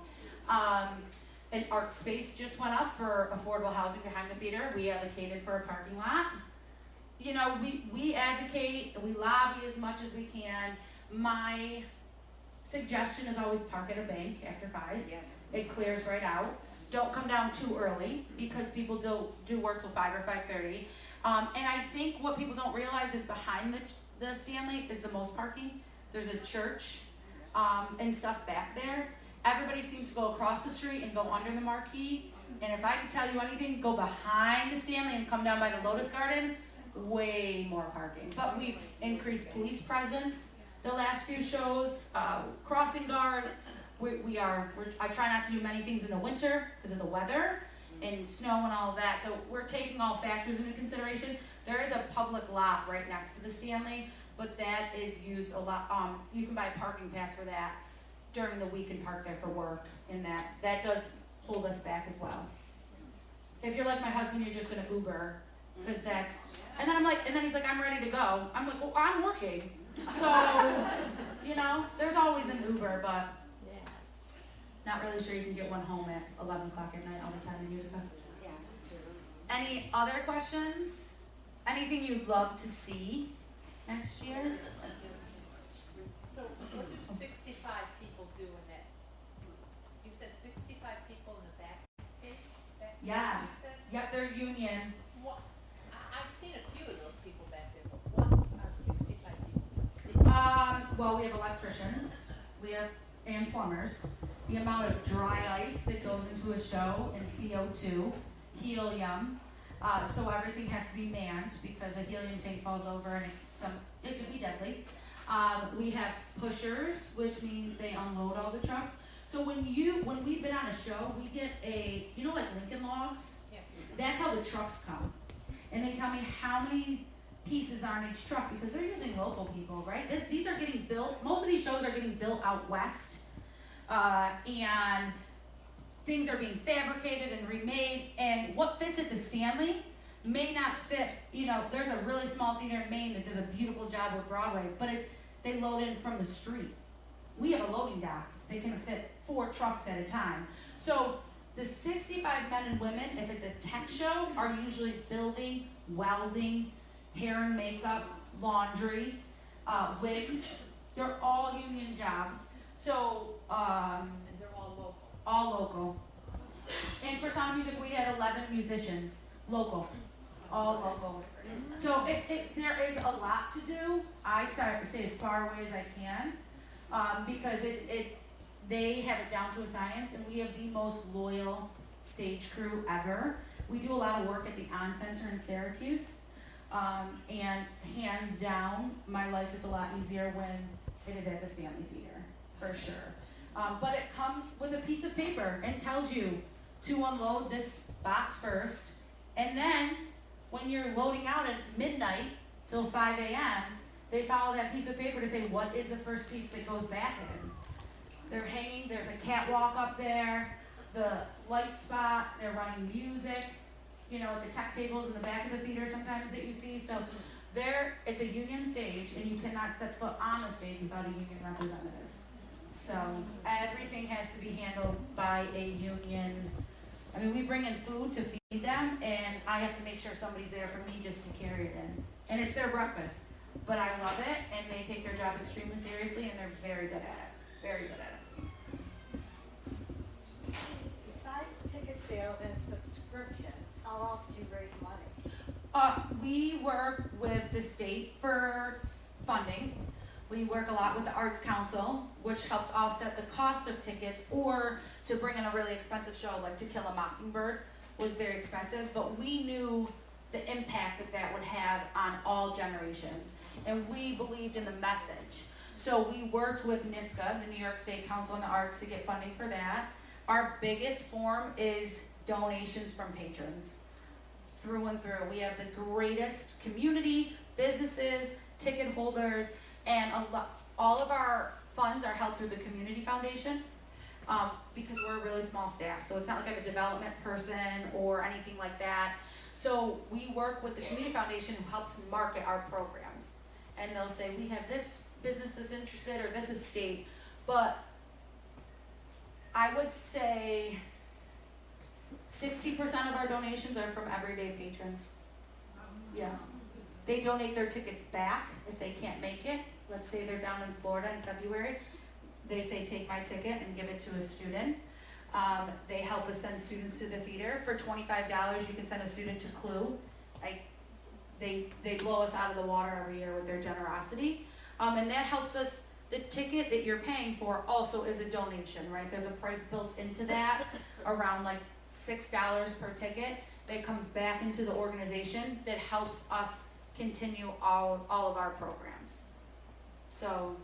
And Art Space just went up for affordable housing behind the theater. We advocated for a parking lot. You know, we advocate, we lobby as much as we can. My suggestion is always park at a bank after 5. It clears right out. Don't come down too early because people do work till 5 or 5:30. And I think what people don't realize is behind the Stanley is the most parking. There's a church and stuff back there. Everybody seems to go across the street and go under the marquee. And if I could tell you anything, go behind the Stanley and come down by the Lotus Garden. Way more parking. But we've increased police presence the last few shows, crossing guards. I try not to do many things in the winter because of the weather and snow and all of that. So we're taking all factors into consideration. There is a public lot right next to the Stanley, but that is used a lot. You can buy a parking pass for that during the week and park there for work, and that does hold us back as well. If you're like my husband, you're just gonna Uber, because that's, and then he's like, I'm ready to go. I'm like, well, I'm working. So, you know, there's always an Uber, but not really sure you can get one home at 11 o'clock at night all the time in Utica. Any other questions? Anything you'd love to see next year? So what do 65 people do in that? You said 65 people in the back stage? Yeah. You said? Yep, they're union. What, I've seen a few of those people back there, but what are 65 people? Well, we have electricians, and plumbers. The amount of dry ice that goes into a show, and CO2, helium. So everything has to be manned because a helium tank falls over and it could be deadly. We have pushers, which means they unload all the trucks. So when we've been on a show, we get like Lincoln Logs? Yeah. That's how the trucks come. And they tell me how many pieces are in each truck because they're using local people, right? These are getting built, most of these shows are getting built out west. And things are being fabricated and remade, and what fits at the Stanley may not fit, there's a really small theater in Maine that does a beautiful job with Broadway, but they load in from the street. We have a loading dock that can fit 4 trucks at a time. So the 65 men and women, if it's a tech show, are usually building, welding, hair and makeup, laundry, wigs. They're all union jobs. So, And they're all local. all local. And for Sound of Music, we had 11 musicians, local, all local. So there is a lot to do. I start to stay as far away as I can, because they have it down to a science, and we have the most loyal stage crew ever. We do a lot of work at the On Center in Syracuse, and hands down, my life is a lot easier when it is at the Stanley Theater, for sure. But it comes with a piece of paper and tells you to unload this box first, and then when you're loading out at midnight till 5 a.m., they follow that piece of paper to say what is the first piece that goes back in. They're hanging, there's a catwalk up there, the light spot, they're running music, at the tech tables in the back of the theater sometimes that you see. So it's a union stage, and you cannot set foot on the stage without a union representative. So everything has to be handled by a union. I mean, we bring in food to feed them, and I have to make sure somebody's there for me just to carry it in. And it's their breakfast. But I love it, and they take their job extremely seriously, and they're very good at it. Very good at it. Besides ticket sales and subscriptions, how else do you raise money? We work with the state for funding. We work a lot with the Arts Council, which helps offset the cost of tickets, or to bring in a really expensive show like To Kill a Mockingbird was very expensive, but we knew the impact that would have on all generations, and we believed in the message. So we worked with NYSCA, the New York State Council on the Arts, to get funding for that. Our biggest form is donations from patrons. through and through. We have the greatest community, businesses, ticket holders, and all of our funds are held through the Community Foundation, because we're a really small staff. So it's not like I have a development person or anything like that. So we work with the Community Foundation who helps market our programs. And they'll say, we have this business that's interested or this estate. But I would say 60% of our donations are from everyday patrons. Yeah. They donate their tickets back if they can't make it. Let's say they're down in Florida in February. They say, take my ticket and give it to a student. They help us send students to the theater. For $25, you can send a student to Clue. They blow us out of the water every year with their generosity. And that helps us. The ticket that you're paying for also is a donation, right? There's a price built into that, around like $6 per ticket, that comes back into the organization that helps us continue all of our programs. So,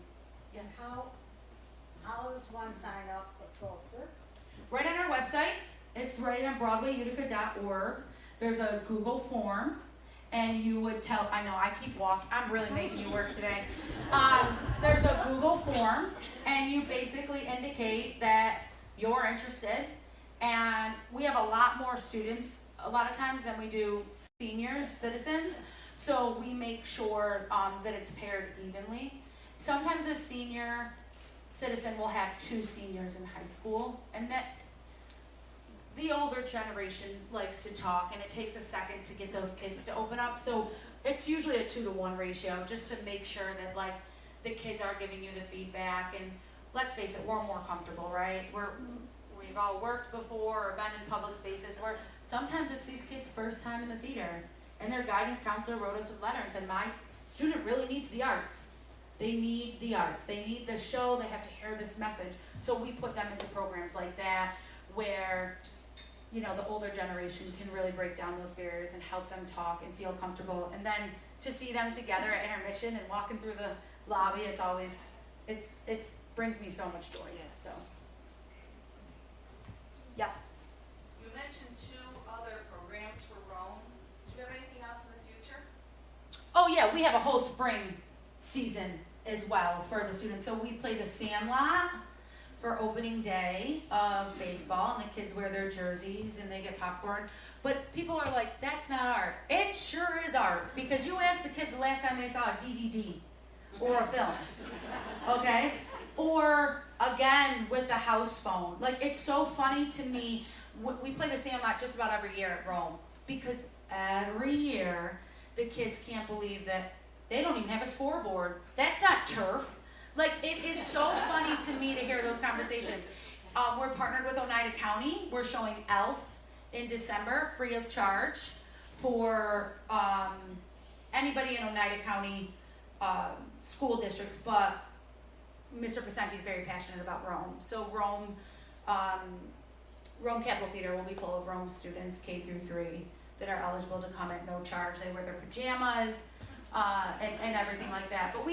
yeah. How does one sign up for Tulsa? Right on our website, it's right on BroadwayUtica.org. There's a Google form, and you would tell, I know, I keep walking, I'm really making you work today. There's a Google form, and you basically indicate that you're interested, and we have a lot more students, a lot of times, than we do senior citizens, so we make sure that it's paired evenly. Sometimes a senior citizen will have 2 seniors in high school, and that the older generation likes to talk, and it takes a second to get those kids to open up. So it's usually a 2-to-1 ratio, just to make sure that like the kids are giving you the feedback. And let's face it, we're more comfortable, right? We've all worked before or been in public spaces where sometimes it's these kids' first time in the theater, and their guidance counselor wrote us a letter and said, my student really needs the arts. They need the arts. They need the show. They have to hear this message. So we put them into programs like that where, you know, the older generation can really break down those barriers and help them talk and feel comfortable. And then to see them together at intermission and walking through the lobby, it brings me so much joy. So, yes. You mentioned 2 other programs for Rome. Do you have anything else in the future? Oh yeah, we have a whole spring season as well for the students. So we play the Sandlot for opening day of baseball, and the kids wear their jerseys and they get popcorn. But people are like, that's not art. It sure is art, because you ask the kids the last time they saw a DVD or a film, okay? Or again with the house phone. Like, it's so funny to me. We play the Sandlot just about every year at Rome, because every year the kids can't believe that they don't even have a scoreboard. That's not turf. Like, it is so funny to me to hear those conversations. We're partnered with Oneida County. We're showing ELF in December, free of charge, for anybody in Oneida County school districts, but Mr. Pacenti is very passionate about Rome. So Rome Capital Theater will be full of Rome students, K through 3, that are eligible to come at no charge. They wear their pajamas, and everything like that. But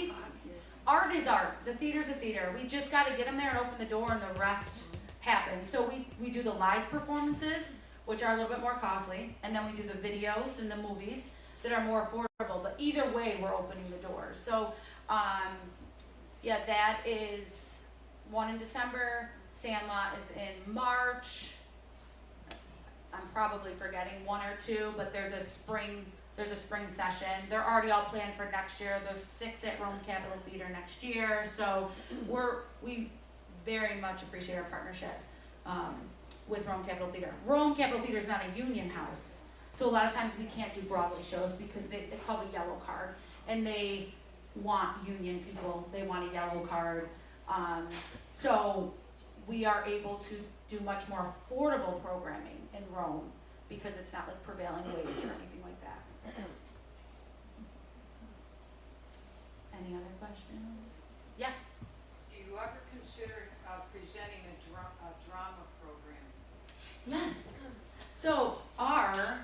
art is art. The theater's a theater. We just got to get them there and open the door, and the rest happens. So we do the live performances, which are a little bit more costly, and then we do the videos and the movies that are more affordable. But either way, we're opening the doors. So, yeah, that is one in December. Sandlot is in March. I'm probably forgetting 1 or 2, but there's a spring session. They're already all planned for next year. There's 6 at Rome Capital Theater next year. So we very much appreciate our partnership with Rome Capital Theater. Rome Capital Theater is not a union house, so a lot of times we can't do Broadway shows because it's called a yellow card, and they want union people. They want a yellow card. So we are able to do much more affordable programming in Rome because it's not like prevailing wage or anything like that. Any other questions? Yeah. Do you ever consider presenting a drama program? Yes. So our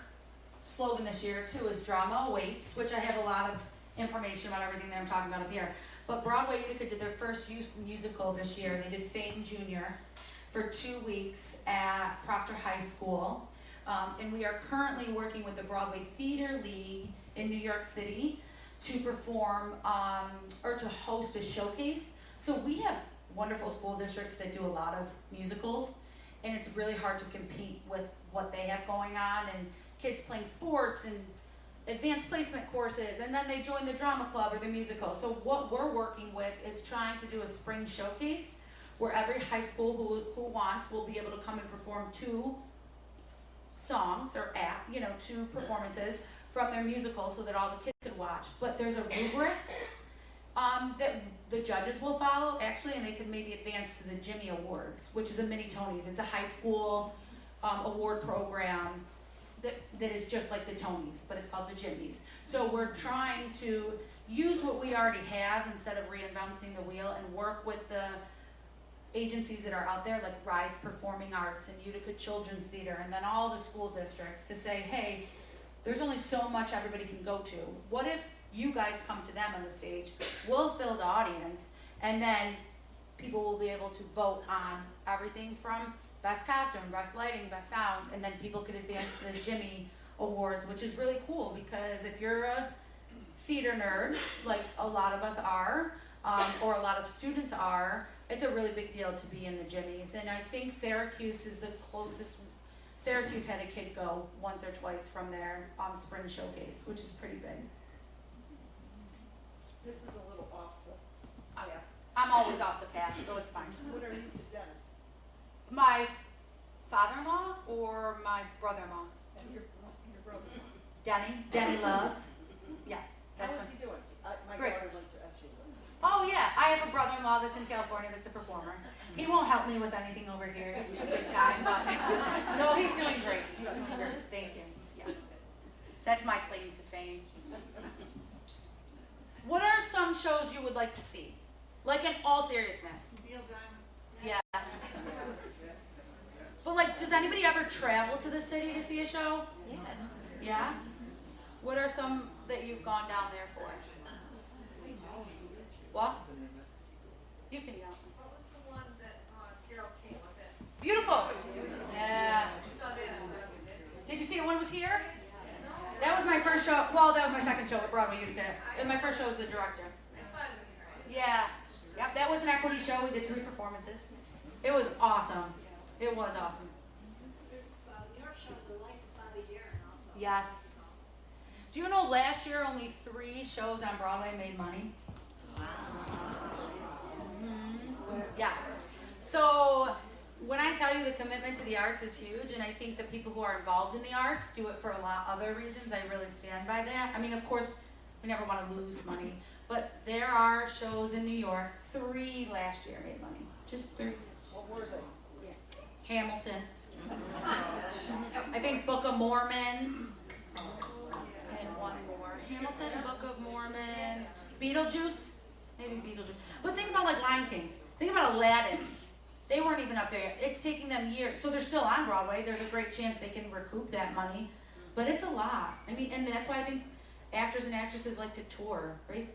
slogan this year too is Drama Awaits, which I have a lot of information about everything that I'm talking about up here. But Broadway Utica did their first youth musical this year. They did Fame Jr. for 2 weeks at Proctor High School. And we are currently working with the Broadway Theater League in New York City to perform, or to host a showcase. So we have wonderful school districts that do a lot of musicals, and it's really hard to compete with what they have going on, and kids playing sports and advanced placement courses, and then they join the drama club or the musical. So what we're working with is trying to do a spring showcase where every high school who wants will be able to come and perform 2 songs or 2 performances from their musical so that all the kids could watch. But there's a rubrics that the judges will follow, actually, and they could maybe advance to the Jimmy Awards, which is a mini Tonys. It's a high school award program that is just like the Tonys, but it's called the Jimmys. So we're trying to use what we already have instead of reinventing the wheel, and work with the agencies that are out there, like Rise Performing Arts and Utica Children's Theater, and then all the school districts, to say, hey, there's only so much everybody can go to. What if you guys come to them on the stage? We'll fill the audience, and then people will be able to vote on everything from best costume, best lighting, best sound, and then people could advance to the Jimmy Awards, which is really cool, because if you're a theater nerd, like a lot of us are, or a lot of students are, it's a really big deal to be in the Jimmys. And I think Syracuse is the closest. Syracuse had a kid go once or twice from their spring showcase, which is pretty big. This is a little off the path. I'm always off the path, so it's fine. What are you to Dennis? My father-in-law or my brother-in-law? And your, must be your brother. Denny Love. Yes. How that's is he doing? My Great. daughter went to SU. Oh yeah, I have a brother-in-law that's in California that's a performer. He won't help me with anything over here. He's too big time, but no, he's doing great. He's doing great. Thank you. Yes. That's my claim to fame. What are some shows you would like to see? Like, in all seriousness. Neil Diamond. Yeah. But like, does anybody ever travel to the city to see a show? Yes. Yeah? What are some that you've gone down there for? What? You can yell. What was the one that Carol came with it? Beautiful. Yeah. So that, Did you see it when it was here? That was my first show. Well, that was my second show at Broadway Utica. And my first show as the director. I saw it in here. Yeah. Yep, that was an equity show. We did 3 performances. It was awesome. It was awesome. Your show, The Life of Bobby Darin, also. Yes. Do you know last year only 3 shows on Broadway made money? Yeah. So when I tell you the commitment to the arts is huge, and I think the people who are involved in the arts do it for a lot of other reasons, I really stand by that. I mean, of course, we never want to lose money, but there are shows in New York, 3 last year made money. Just 3. What were they? Hamilton. I think Book of Mormon. And one more. Hamilton, Book of Mormon. Beetlejuice. Maybe Beetlejuice. But think about like Lion King. Think about Aladdin. They weren't even up there. It's taking them years. So they're still on Broadway. There's a great chance they can recoup that money. But it's a lot. I mean, and that's why I think actors and actresses like to tour, right?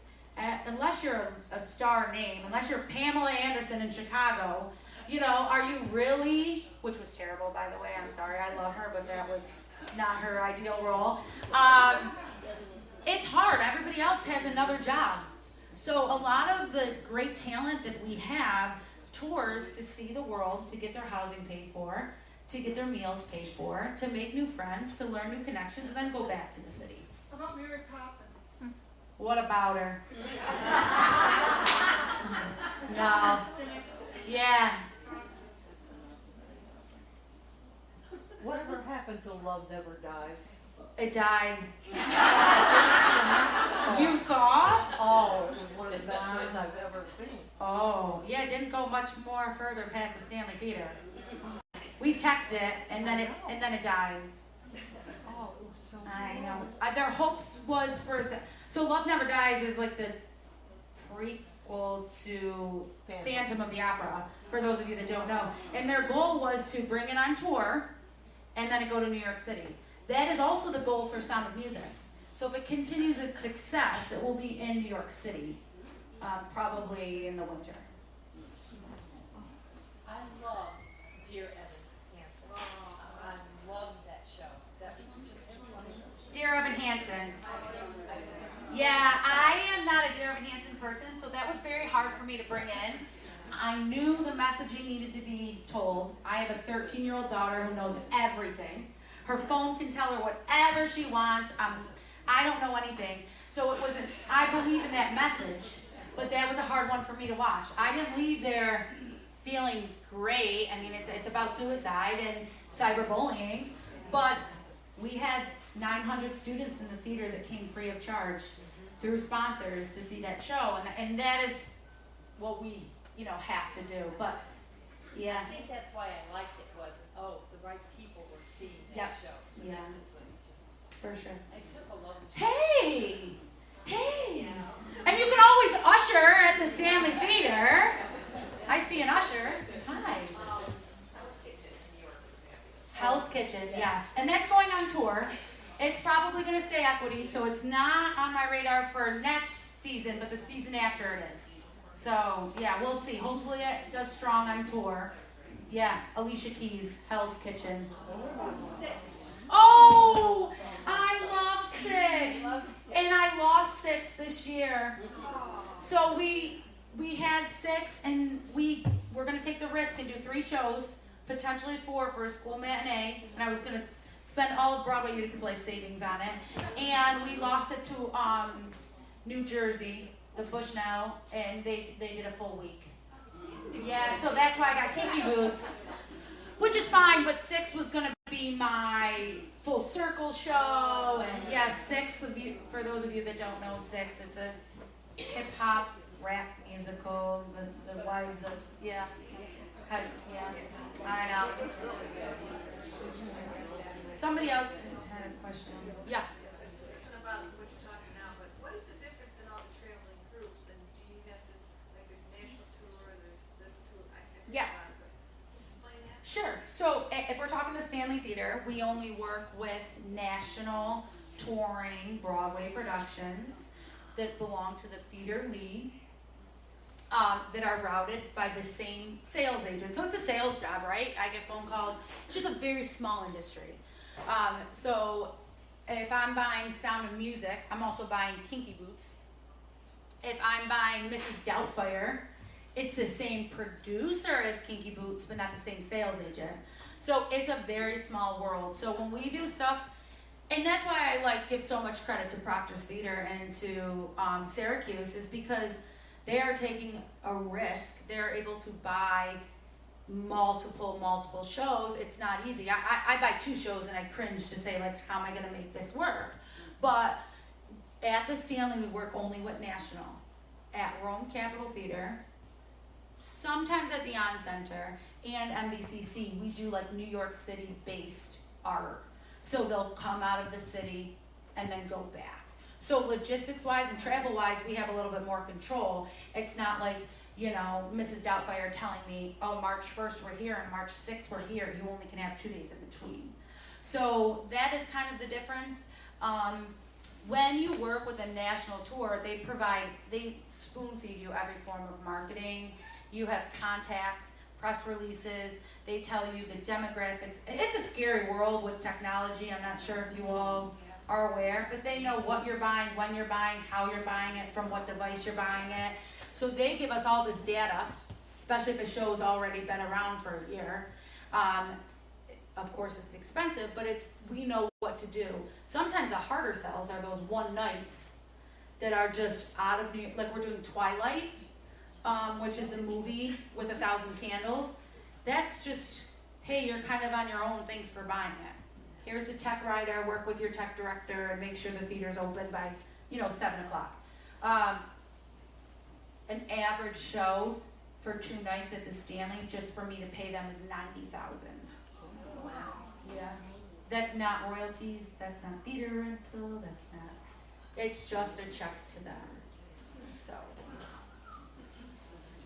Unless you're a star name, unless you're Pamela Anderson in Chicago, you know, are you really, which was terrible, by the way, I'm sorry, I love her, but that was not her ideal role. It's hard. Everybody else has another job. So a lot of the great talent that we have tours to see the world, to get their housing paid for, to get their meals paid for, to make new friends, to learn new connections, and then go back to the city. How about Mary Poppins? What about her? No. Yeah. Whatever happened to Love Never Dies? It died. You thought? Oh, it was one of the best things I've ever seen. Oh, yeah, it didn't go much more further past the Stanley Theater. We teched it, and then it died. Oh, it was so I know. Their hopes was for the. So Love Never Dies is like the prequel to Phantom of the Opera, for those of you that don't know. And their goal was to bring it on tour, and then it go to New York City. That is also the goal for Sound of Music. So if it continues its success, it will be in New York City, probably in the winter. I love Dear Evan Hansen. I love that show. needed to be told. I have a 13-year-old daughter who knows everything. Her phone can tell her whatever she wants. I don't know anything. So it wasn't, I believe in that message, but that was a hard one for me to watch. I didn't leave there feeling great. I mean, it's about suicide and cyberbullying, but we had 900 students in the theater that came free of charge through sponsors to see that show, and that is what we, have to do. But yeah, I think that's why I liked it, was, the right people were seeing Yep. that show. The Yeah. message was just, for sure. it's just a lovely show. Hey, and you can always usher at the Stanley Theater. I see an usher. Hi. Hell's Kitchen, yes, and that's going on tour. It's probably going to stay equity, so it's not on my radar for next season, but the season after it is. So yeah, we'll see. Hopefully it does strong on tour. Yeah, Alicia Keys, Hell's Kitchen. Oh, I love Six, and I lost Six this year. So we had Six, and we're gonna take the risk and do 3 shows, potentially 4 for a school matinee, and I was gonna spend all of Broadway Utica's life savings on it, and we lost it to New Jersey, the Bushnell, and they did a full week. Yeah, so that's why I got Kinky Boots, which is fine, but Six was gonna be my full circle show, and yeah, Six, for those of you that don't know Six, it's a hip hop rap musical, the wives of, yeah, I know. Somebody else had a question. Yeah. This isn't about what you're talking now, but what is the difference in all the traveling groups, and do you have to, like, there's national tour, there's this tour, I can't Yeah. explain that? Sure. So if we're talking the Stanley Theater, we only work with national touring Broadway productions that belong to the Theater League, that are routed by the same sales agent. So it's a sales job, right? I get phone calls. It's just a very small industry. So if I'm buying Sound of Music, I'm also buying Kinky Boots. If I'm buying Mrs. Doubtfire, it's the same producer as Kinky Boots, but not the same sales agent. So it's a very small world. So when we do stuff, and that's why I give so much credit to Proctor's Theater and to Syracuse, is because they are taking a risk. They're able to buy multiple shows. It's not easy. I buy 2 shows and I cringe to say, how am I gonna make this work? But at the Stanley, we work only with national. At Rome Capitol Theater, sometimes at the On Center and MVCC, we do New York City based art. So they'll come out of the city and then go back. So logistics wise and travel wise, we have a little bit more control. It's not like, Mrs. Doubtfire telling me, oh, March 1st we're here and March 6th we're here. You only can have 2 days in between. So that is kind of the difference. When you work with a national tour, they spoon feed you every form of marketing. You have contacts, press releases. They tell you the demographics. It's a scary world with technology. I'm not sure if you all are aware, but they know what you're buying, when you're buying, how you're buying it, from what device you're buying it. So they give us all this data, especially if a show's already been around for a year. Of course, it's expensive, but we know what to do. Sometimes the harder sells are those one nights that are just out of New York. Like we're doing Twilight, which is the movie with 1,000 candles. That's just, hey, you're kind of on your own. Thanks for buying it. Here's the tech writer, work with your tech director and make sure the theater's open by, 7 o'clock. An average show for 2 nights at the Stanley, just for me to pay them, is $90,000. Wow. Yeah. That's not royalties, that's not theater rental, it's just a check to them. So,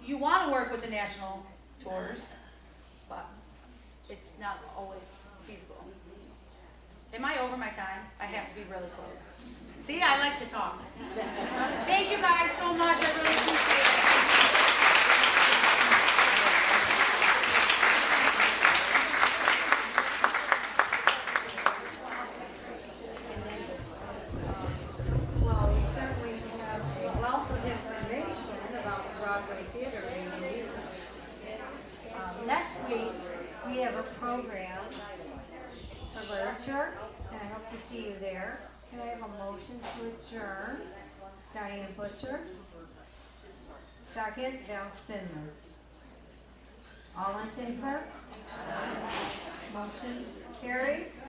you want to work with the national tours, but it's not always feasible. Am I over my time? I have to be really close. See, I like to talk. Thank you guys so much. I really appreciate it. Well, we certainly have a wealth of information about the Broadway Theater. Next we have a program for literature, and I hope to see you there. Can I have a motion to adjourn? Diane Butcher. Second, Val Spindler. All in favor? Motion carries.